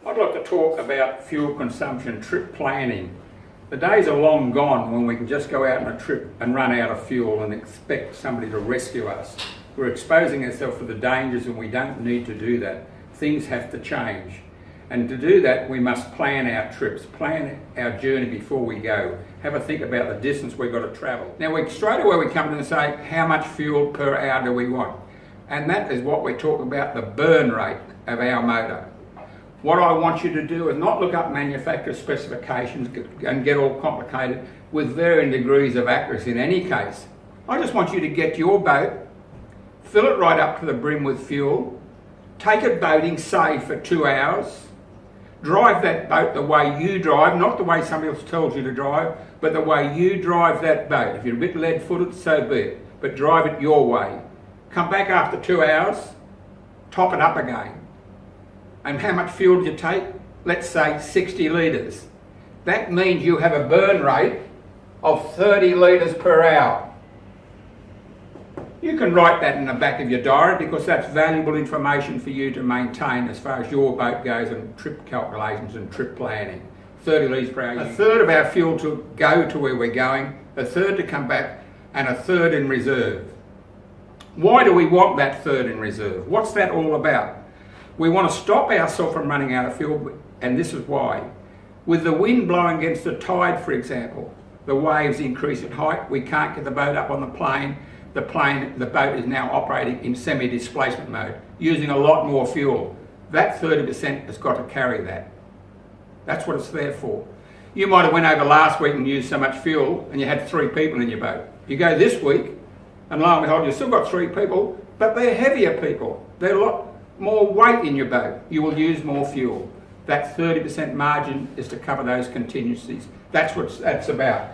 I'd like to talk about fuel consumption, trip planning. The days are long gone when we can just go out on a trip and run out of fuel and expect somebody to rescue us. We're exposing ourselves to the dangers and we don't need to do that. Things have to change. And to do that, we must plan our trips, plan our journey before we go. Have a think about the distance we've got to travel. Now, straight away we come in and say, how much fuel per hour do we want? And that is what we talk about, the burn rate of our motor. What I want you to do is not look up manufacturer specifications and get all complicated with varying degrees of accuracy in any case. I just want you to get your boat, fill it right up to the brim with fuel, take it boating, say for 2 hours, drive that boat the way you drive, not the way somebody else tells you to drive, but the way you drive that boat. If you're a bit lead-footed, so be it, but drive it your way. Come back after 2 hours, top it up again. And how much fuel do you take? Let's say 60 litres. That means you have a burn rate of 30 litres per hour. You can write that in the back of your diary because that's valuable information for you to maintain as far as your boat goes and trip calculations and trip planning. 30 litres per hour. A third of our fuel to go to where we're going, a third to come back, and a third in reserve. Why do we want that third in reserve? What's that all about? We want to stop ourselves from running out of fuel, and this is why. With the wind blowing against the tide, for example, the waves increase in height, we can't get the boat up on the plane. The boat is now operating in semi-displacement mode, using a lot more fuel. That 30% has got to carry that. That's what it's there for. You might have went over last week and used so much fuel, and you had 3 people in your boat. You go this week, and lo and behold, you've still got 3 people, but they're heavier people. They're a lot more weight in your boat. You will use more fuel. That 30% margin is to cover those contingencies. That's what that's about.